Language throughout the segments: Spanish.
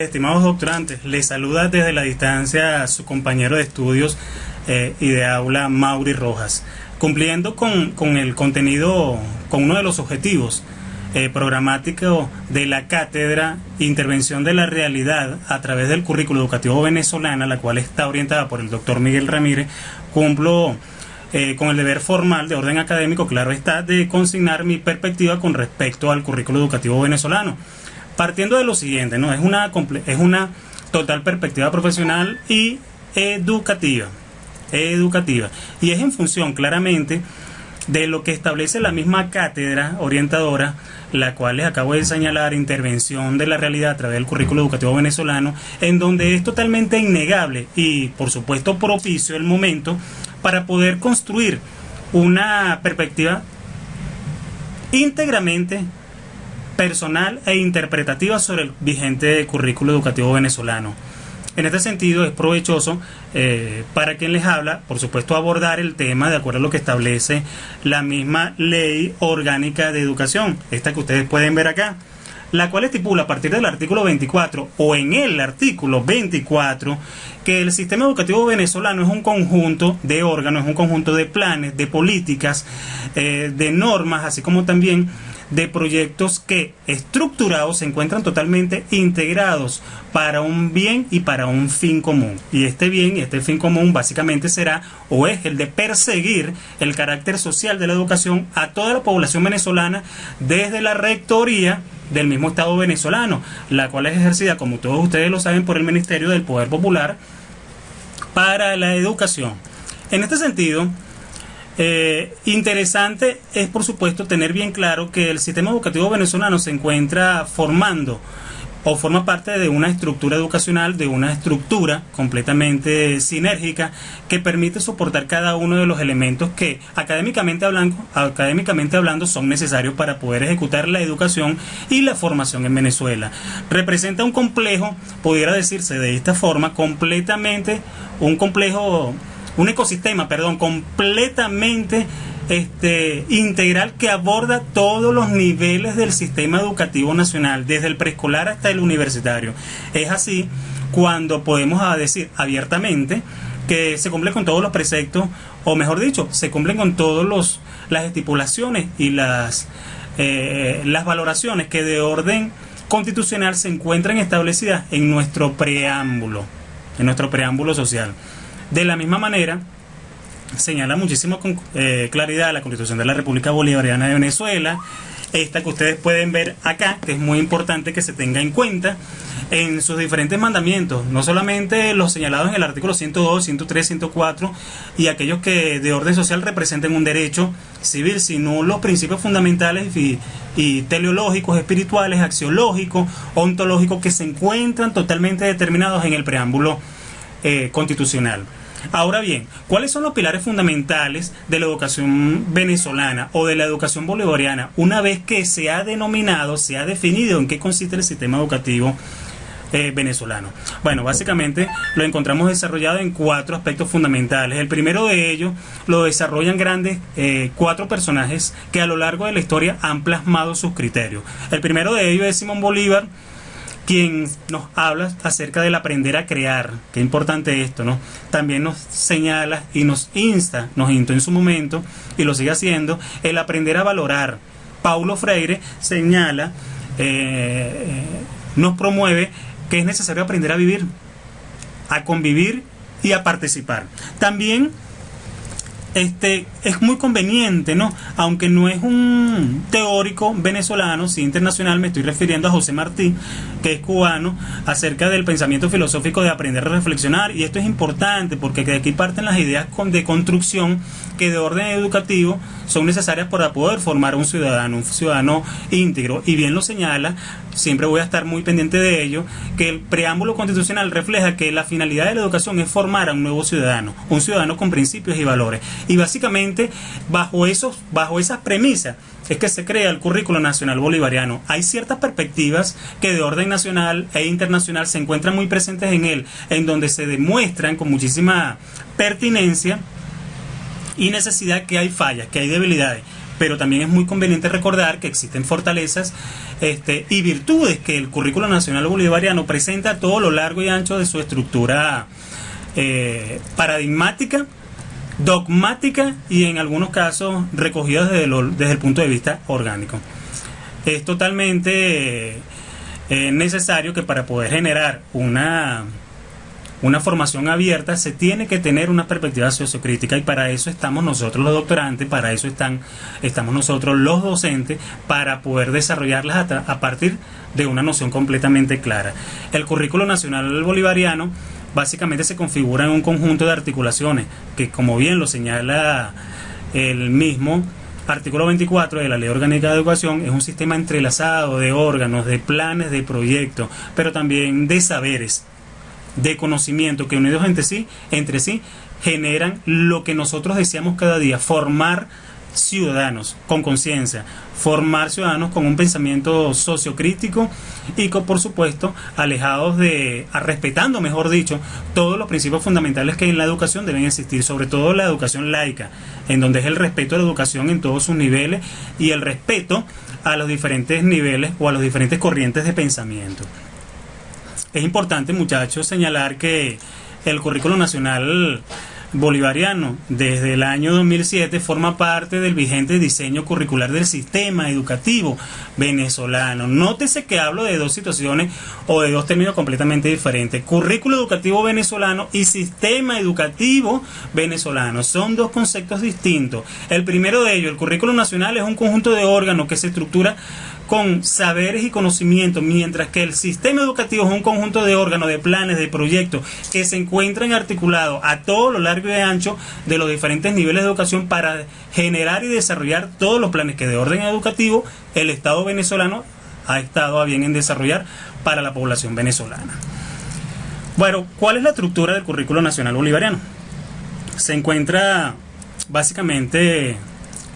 Estimados doctorantes, les saluda desde la distancia su compañero de estudios y de aula, Mauri Rojas, cumpliendo con el contenido, con uno de los objetivos programáticos de la cátedra Intervención de la Realidad a través del currículo educativo venezolano, la cual está orientada por el doctor Miguel Ramírez. Cumplo con el deber formal de orden académico, claro está, de consignar mi perspectiva con respecto al currículo educativo venezolano. Partiendo de lo siguiente, ¿no? Es una total perspectiva profesional y educativa. Y es en función claramente de lo que establece la misma cátedra orientadora, la cual les acabo de señalar, Intervención de la Realidad a través del currículo educativo venezolano, en donde es totalmente innegable y por supuesto propicio el momento para poder construir una perspectiva íntegramente personal e interpretativa sobre el vigente currículo educativo venezolano. En este sentido es provechoso para quien les habla, por supuesto, abordar el tema de acuerdo a lo que establece la misma Ley Orgánica de Educación, esta que ustedes pueden ver acá, la cual estipula a partir del artículo 24 o en el artículo 24 que el sistema educativo venezolano es un conjunto de órganos, es un conjunto de planes, de políticas, de normas, así como también de proyectos que estructurados se encuentran totalmente integrados para un bien y para un fin común. Y este bien y este fin común básicamente será o es el de perseguir el carácter social de la educación a toda la población venezolana desde la rectoría del mismo Estado venezolano, la cual es ejercida, como todos ustedes lo saben, por el Ministerio del Poder Popular para la Educación. En este sentido, interesante es por supuesto tener bien claro que el sistema educativo venezolano se encuentra formando o forma parte de una estructura educacional, de una estructura completamente sinérgica que permite soportar cada uno de los elementos que académicamente hablando son necesarios para poder ejecutar la educación y la formación en Venezuela. Representa un complejo, pudiera decirse de esta forma, un ecosistema completamente integral que aborda todos los niveles del sistema educativo nacional, desde el preescolar hasta el universitario. Es así cuando podemos decir abiertamente que se cumple con todos los preceptos, o mejor dicho, se cumplen con todas las estipulaciones y las valoraciones que de orden constitucional se encuentran establecidas en nuestro preámbulo social. De la misma manera, señala muchísimo con claridad la Constitución de la República Bolivariana de Venezuela, esta que ustedes pueden ver acá, que es muy importante que se tenga en cuenta en sus diferentes mandamientos, no solamente los señalados en el artículo 102, 103, 104 y aquellos que de orden social representen un derecho civil, sino los principios fundamentales y teleológicos, espirituales, axiológicos, ontológicos que se encuentran totalmente determinados en el preámbulo constitucional. Ahora bien, ¿cuáles son los pilares fundamentales de la educación venezolana o de la educación bolivariana una vez que se ha definido en qué consiste el sistema educativo venezolano? Bueno, básicamente lo encontramos desarrollado en 4 aspectos fundamentales. El primero de ellos lo desarrollan grandes 4 personajes que a lo largo de la historia han plasmado sus criterios. El primero de ellos es Simón Bolívar, quien nos habla acerca del aprender a crear. Qué importante esto, ¿no? También nos señala y nos instó en su momento, y lo sigue haciendo, el aprender a valorar. Paulo Freire señala, nos promueve que es necesario aprender a vivir, a convivir y a participar. También es muy conveniente, ¿no? Aunque no es un teórico venezolano, sí internacional, me estoy refiriendo a José Martí, que es cubano, acerca del pensamiento filosófico de aprender a reflexionar, y esto es importante porque de aquí parten las ideas de construcción que de orden educativo son necesarias para poder formar un ciudadano íntegro, y bien lo señala, siempre voy a estar muy pendiente de ello, que el preámbulo constitucional refleja que la finalidad de la educación es formar a un nuevo ciudadano, un ciudadano con principios y valores. Y básicamente, bajo esas premisas, es que se crea el currículo nacional bolivariano. Hay ciertas perspectivas que de orden nacional e internacional se encuentran muy presentes en él, en donde se demuestran con muchísima pertinencia y necesidad que hay fallas, que hay debilidades. pero también es muy conveniente recordar que existen fortalezas y virtudes que el currículo nacional bolivariano presenta a todo lo largo y ancho de su estructura paradigmática, dogmática y en algunos casos recogida desde el punto de vista orgánico. Es totalmente necesario que para poder generar una formación abierta se tiene que tener una perspectiva sociocrítica, y para eso estamos nosotros los doctorantes, para eso estamos nosotros los docentes, para poder desarrollarlas a partir de una noción completamente clara. El currículo nacional bolivariano básicamente se configura en un conjunto de articulaciones que, como bien lo señala el mismo artículo 24 de la Ley Orgánica de Educación, es un sistema entrelazado de órganos, de planes, de proyectos, pero también de saberes, de conocimiento, que unidos entre sí generan lo que nosotros deseamos cada día: formar ciudadanos con conciencia, formar ciudadanos con un pensamiento sociocrítico y por supuesto respetando, mejor dicho, todos los principios fundamentales que en la educación deben existir, sobre todo la educación laica, en donde es el respeto a la educación en todos sus niveles y el respeto a los diferentes niveles o a las diferentes corrientes de pensamiento. Es importante, muchachos, señalar que el currículo nacional bolivariano desde el año 2007 forma parte del vigente diseño curricular del sistema educativo venezolano. Nótese que hablo de dos situaciones o de dos términos completamente diferentes: currículo educativo venezolano y sistema educativo venezolano. Son dos conceptos distintos. El primero de ellos, el currículo nacional, es un conjunto de órganos que se estructura con saberes y conocimientos, mientras que el sistema educativo es un conjunto de órganos, de planes, de proyectos que se encuentran articulados a todo lo largo y ancho de los diferentes niveles de educación para generar y desarrollar todos los planes que de orden educativo el Estado venezolano ha estado a bien en desarrollar para la población venezolana. Bueno, ¿cuál es la estructura del currículo nacional bolivariano? Se encuentra básicamente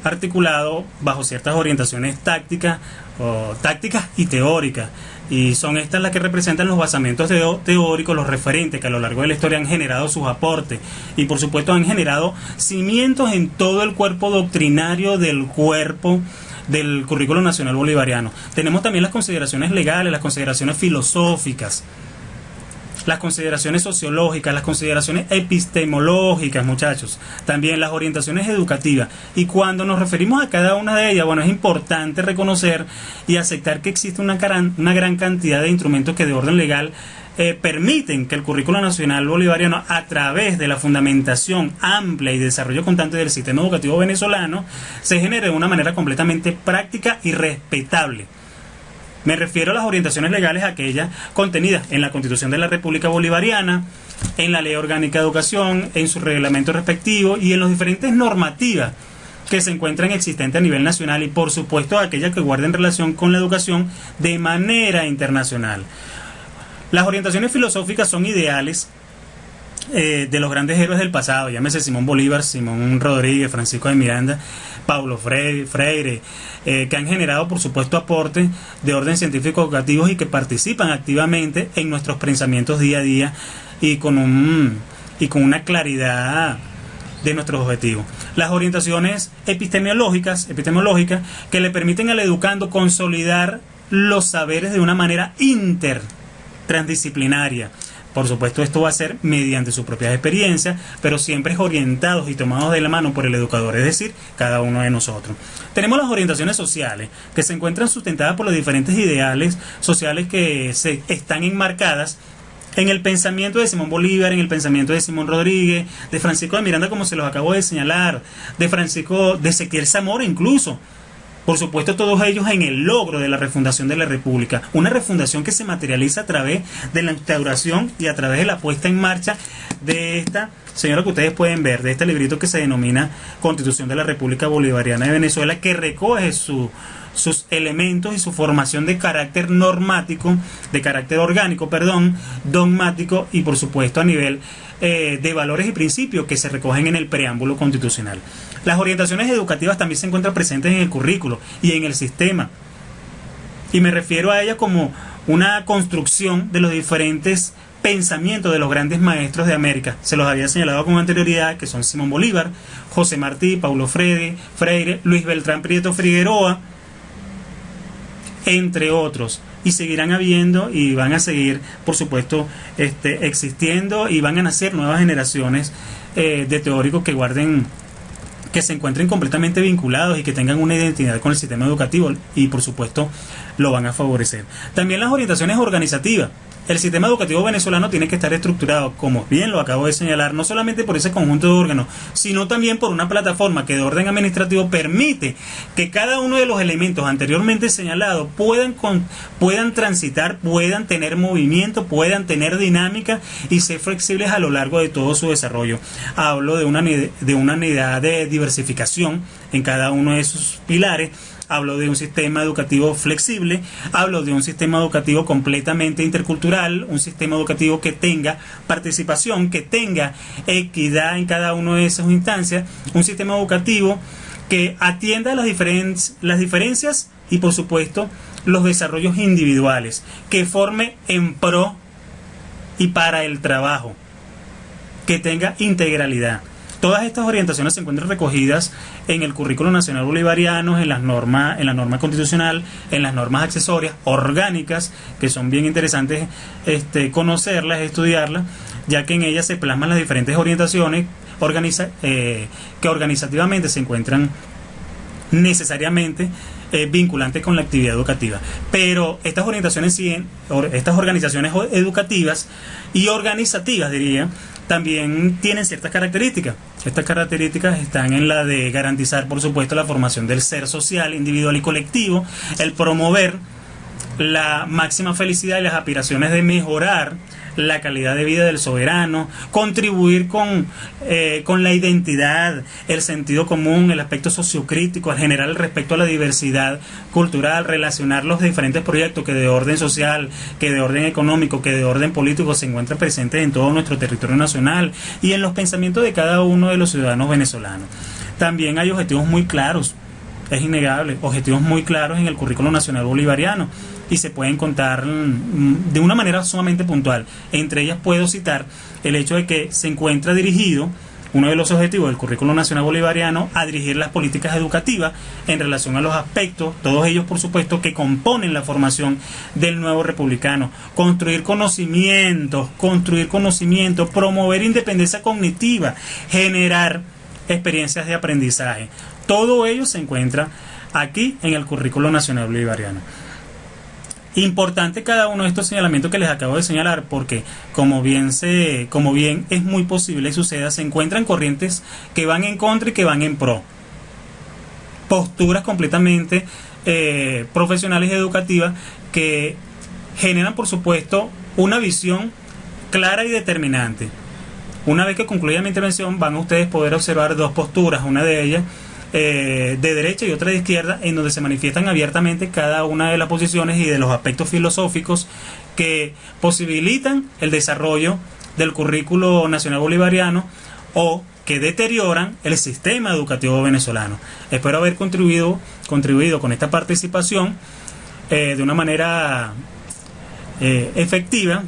articulado bajo ciertas orientaciones tácticas y teóricas, y son estas las que representan los basamentos teóricos, los referentes que a lo largo de la historia han generado sus aportes y por supuesto han generado cimientos en todo el cuerpo doctrinario del currículo nacional bolivariano. Tenemos también las consideraciones legales, las consideraciones filosóficas, las consideraciones sociológicas, las consideraciones epistemológicas, muchachos, también las orientaciones educativas. Y cuando nos referimos a cada una de ellas, bueno, es importante reconocer y aceptar que existe una gran cantidad de instrumentos que de orden legal permiten que el currículo nacional bolivariano, a través de la fundamentación amplia y desarrollo constante del sistema educativo venezolano, se genere de una manera completamente práctica y respetable. Me refiero a las orientaciones legales, aquellas contenidas en la Constitución de la República Bolivariana, en la Ley Orgánica de Educación, en su reglamento respectivo y en las diferentes normativas que se encuentran existentes a nivel nacional, y por supuesto aquellas que guarden relación con la educación de manera internacional. Las orientaciones filosóficas son ideales de los grandes héroes del pasado, llámese Simón Bolívar, Simón Rodríguez, Francisco de Miranda, Paulo Freire, que han generado por supuesto aportes de orden científico educativos y que participan activamente en nuestros pensamientos día a día y con una claridad de nuestros objetivos. Las orientaciones epistemológicas que le permiten al educando consolidar los saberes de una manera transdisciplinaria. Por supuesto, esto va a ser mediante sus propias experiencias, pero siempre orientados y tomados de la mano por el educador, es decir, cada uno de nosotros. Tenemos las orientaciones sociales, que se encuentran sustentadas por los diferentes ideales sociales que están enmarcadas en el pensamiento de Simón Bolívar, en el pensamiento de Simón Rodríguez, de Francisco de Miranda, como se los acabo de señalar, de Ezequiel Zamora incluso. Por supuesto, todos ellos en el logro de la refundación de la República, una refundación que se materializa a través de la instauración y a través de la puesta en marcha de esta, señora, que ustedes pueden ver, de este librito que se denomina Constitución de la República Bolivariana de Venezuela, que recoge sus elementos y su formación de carácter orgánico, dogmático y por supuesto a nivel de valores y principios que se recogen en el preámbulo constitucional. Las orientaciones educativas también se encuentran presentes en el currículo y en el sistema, y me refiero a ellas como una construcción de los diferentes pensamientos de los grandes maestros de América. Se los había señalado con anterioridad, que son Simón Bolívar, José Martí, Paulo Freire, Luis Beltrán Prieto Figueroa, entre otros. Y seguirán habiendo y van a seguir, por supuesto, existiendo, y van a nacer nuevas generaciones de teóricos que se encuentren completamente vinculados y que tengan una identidad con el sistema educativo, y por supuesto lo van a favorecer. También las orientaciones organizativas. El sistema educativo venezolano tiene que estar estructurado, como bien lo acabo de señalar, no solamente por ese conjunto de órganos, sino también por una plataforma que de orden administrativo permite que cada uno de los elementos anteriormente señalados puedan transitar, puedan tener movimiento, puedan tener dinámica y ser flexibles a lo largo de todo su desarrollo. Hablo de una unidad de diversificación en cada uno de esos pilares. Hablo de un sistema educativo flexible, hablo de un sistema educativo completamente intercultural, un sistema educativo que tenga participación, que tenga equidad en cada una de esas instancias, un sistema educativo que atienda las diferencias y, por supuesto, los desarrollos individuales, que forme en pro y para el trabajo, que tenga integralidad. Todas estas orientaciones se encuentran recogidas en el Currículo Nacional Bolivariano, en la norma constitucional, en las normas accesorias orgánicas, que son bien interesantes conocerlas, estudiarlas, ya que en ellas se plasman las diferentes orientaciones que organizativamente se encuentran necesariamente vinculantes con la actividad educativa. Pero estas orientaciones estas organizaciones educativas y organizativas, diría, también tienen ciertas características. Estas características están en la de garantizar, por supuesto, la formación del ser social, individual y colectivo, el promover la máxima felicidad y las aspiraciones de mejorar la calidad de vida del soberano, contribuir con la identidad, el sentido común, el aspecto sociocrítico, al generar el respeto a la diversidad cultural, relacionar los diferentes proyectos que de orden social, que de orden económico, que de orden político se encuentran presentes en todo nuestro territorio nacional y en los pensamientos de cada uno de los ciudadanos venezolanos. También hay objetivos muy claros, es innegable, objetivos muy claros en el Currículo Nacional Bolivariano, y se pueden contar de una manera sumamente puntual. Entre ellas puedo citar el hecho de que se encuentra dirigido, uno de los objetivos del Currículo Nacional Bolivariano, a dirigir las políticas educativas en relación a los aspectos, todos ellos por supuesto, que componen la formación del nuevo republicano. Construir conocimiento, promover independencia cognitiva, generar experiencias de aprendizaje. Todo ello se encuentra aquí en el Currículo Nacional Bolivariano. Importante cada uno de estos señalamientos que les acabo de señalar, porque como bien es muy posible que suceda, se encuentran corrientes que van en contra y que van en pro. Posturas completamente profesionales y educativas que generan, por supuesto, una visión clara y determinante. Una vez que concluya mi intervención, van a ustedes poder observar dos posturas, una de ellas de derecha y otra de izquierda, en donde se manifiestan abiertamente cada una de las posiciones y de los aspectos filosóficos que posibilitan el desarrollo del Currículo Nacional Bolivariano o que deterioran el sistema educativo venezolano. Espero haber contribuido con esta participación de una manera efectiva,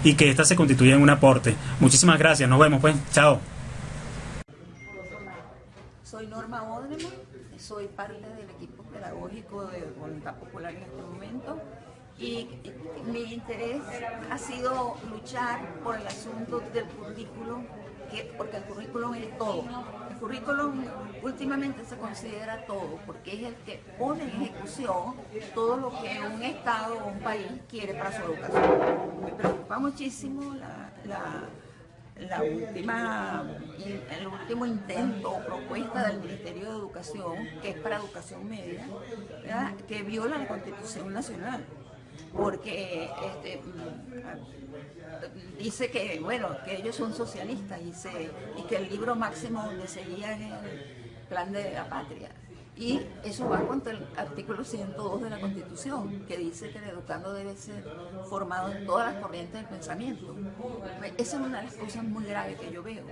y que ésta se constituya en un aporte. Muchísimas gracias, nos vemos pues, chao. Soy Norma Odreman, soy parte del equipo pedagógico de Voluntad Popular en este momento, y mi interés ha sido luchar por el asunto del currículum, porque el currículum es todo. El currículum últimamente se considera todo, porque es el que pone en ejecución todo lo que un Estado o un país quiere para su educación. Me preocupa muchísimo el último intento o propuesta del Ministerio de Educación, que es para educación media, ¿verdad?, que viola la Constitución Nacional, porque dice que, bueno, que ellos son socialistas y que el libro máximo donde seguía es el plan de la patria. Y eso va contra el artículo 102 de la Constitución, que dice que el educando debe ser formado en todas las corrientes del pensamiento. Esa es una de las cosas muy graves que yo veo.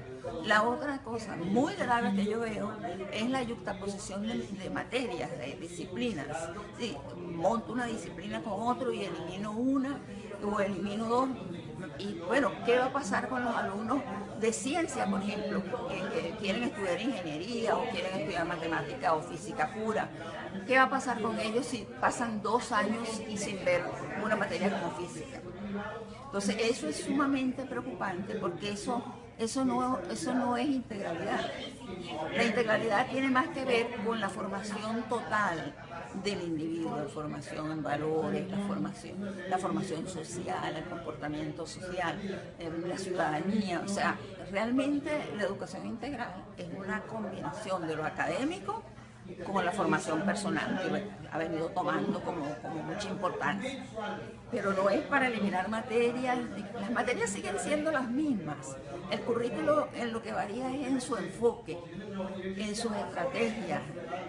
La otra cosa muy grave que yo veo es la yuxtaposición de materias, de disciplinas. Sí, monto una disciplina con otro y elimino una o elimino dos. Y bueno, ¿qué va a pasar con los alumnos de ciencia, por ejemplo, que quieren estudiar ingeniería o quieren estudiar matemática o física pura? ¿Qué va a pasar con ellos si pasan 2 años y sin ver una materia como física? Entonces eso es sumamente preocupante porque eso no es integralidad. La integralidad tiene más que ver con la formación total del individuo, la formación en valores, la formación social, el comportamiento social, la ciudadanía. O sea, realmente la educación integral es una combinación de lo académico con la formación personal, que ha venido tomando como mucha importancia. Pero no es para eliminar materias, las materias siguen siendo las mismas. El currículo en lo que varía es en su enfoque, en sus estrategias,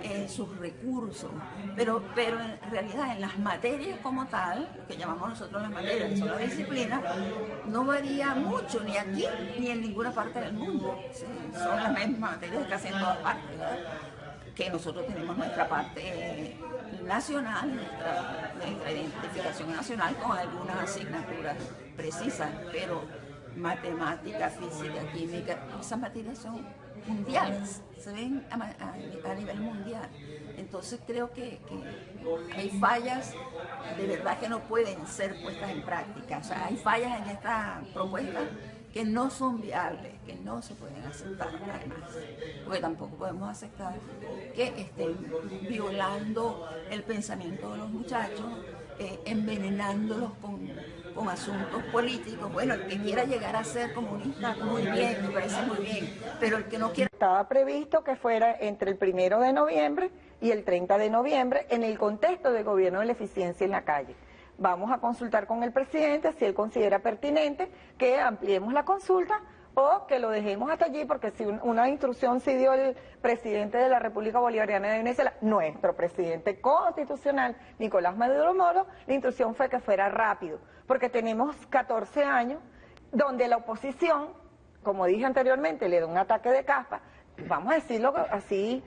en sus recursos, pero en realidad en las materias como tal, que llamamos nosotros las materias, que son las disciplinas, no varía mucho ni aquí ni en ninguna parte del mundo. Sí, son las mismas materias casi en todas partes, ¿verdad? Que nosotros tenemos nuestra parte nacional, nuestra identificación nacional con algunas asignaturas precisas, pero matemática, física, química, esas materias son mundiales, se ven a nivel mundial. Entonces creo que hay fallas de verdad que no pueden ser puestas en práctica. O sea, hay fallas en esta propuesta que no son viables, que no se pueden aceptar además, porque tampoco podemos aceptar que estén violando el pensamiento de los muchachos, envenenándolos con asuntos políticos. Bueno, el que quiera llegar a ser comunista, muy bien, me parece muy bien, pero el que no quiera... Estaba previsto que fuera entre el 1 de noviembre y el 30 de noviembre en el contexto del gobierno de la eficiencia en la calle. Vamos a consultar con el presidente si él considera pertinente que ampliemos la consulta o que lo dejemos hasta allí, porque si una instrucción sí dio el presidente de la República Bolivariana de Venezuela, nuestro presidente constitucional, Nicolás Maduro Moro, la instrucción fue que fuera rápido, porque tenemos 14 años donde la oposición, como dije anteriormente, le da un ataque de caspa, vamos a decirlo así,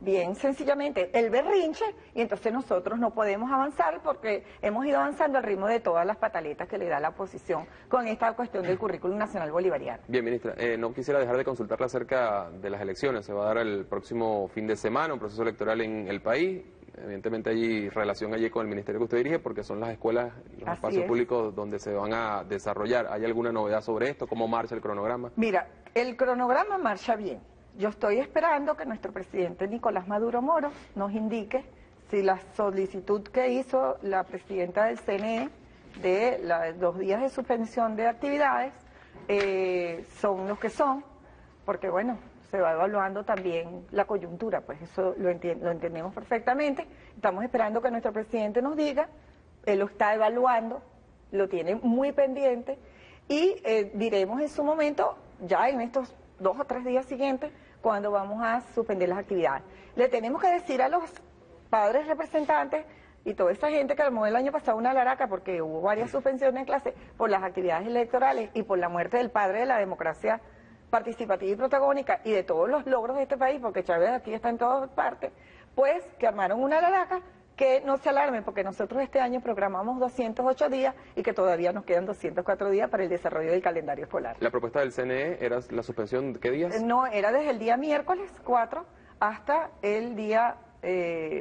bien sencillamente, el berrinche, y entonces nosotros no podemos avanzar porque hemos ido avanzando al ritmo de todas las pataletas que le da la oposición con esta cuestión del currículum nacional bolivariano. Bien, ministra, no quisiera dejar de consultarla acerca de las elecciones. Se va a dar el próximo fin de semana un proceso electoral en el país. Evidentemente hay relación allí con el ministerio que usted dirige porque son las escuelas, los espacios públicos donde se van a desarrollar. ¿Hay alguna novedad sobre esto? ¿Cómo marcha el cronograma? Mira, el cronograma marcha bien. Yo estoy esperando que nuestro presidente Nicolás Maduro Moro nos indique si la solicitud que hizo la presidenta del CNE de los 2 días de suspensión de actividades son los que son, porque bueno, se va evaluando también la coyuntura, pues eso lo entendemos perfectamente. Estamos esperando que nuestro presidente nos diga, él lo está evaluando, lo tiene muy pendiente y diremos en su momento, ya en estos 2 o 3 días siguientes, cuando vamos a suspender las actividades. Le tenemos que decir a los padres representantes y toda esa gente que armó el año pasado una laraca porque hubo varias suspensiones en clase por las actividades electorales y por la muerte del padre de la democracia participativa y protagónica y de todos los logros de este país, porque Chávez aquí está en todas partes, pues que armaron una laraca, que no se alarmen porque nosotros este año programamos 208 días y que todavía nos quedan 204 días para el desarrollo del calendario escolar. ¿La propuesta del CNE era la suspensión de qué días? No, era desde el día miércoles 4 hasta el día,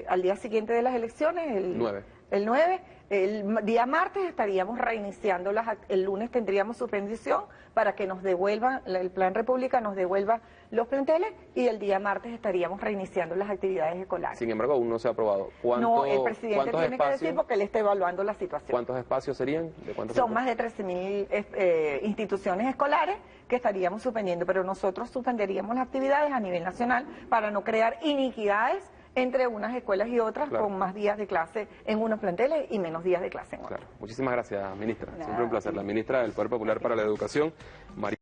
al día siguiente de las elecciones, el 9. El 9, el día martes estaríamos reiniciando, el lunes tendríamos suspensión para que nos devuelvan, el Plan República nos devuelva los planteles y el día martes estaríamos reiniciando las actividades escolares. Sin embargo, aún no se ha aprobado. No, el presidente tiene que decir porque él está evaluando la situación. ¿Cuántos espacios serían? Son más de 13.000 instituciones escolares que estaríamos suspendiendo, pero nosotros suspenderíamos las actividades a nivel nacional para no crear iniquidades entre unas escuelas y otras, claro, con más días de clase en unos planteles y menos días de clase en otros. Claro. Muchísimas gracias, ministra. Siempre un placer. La ministra del Poder Popular para la Educación, María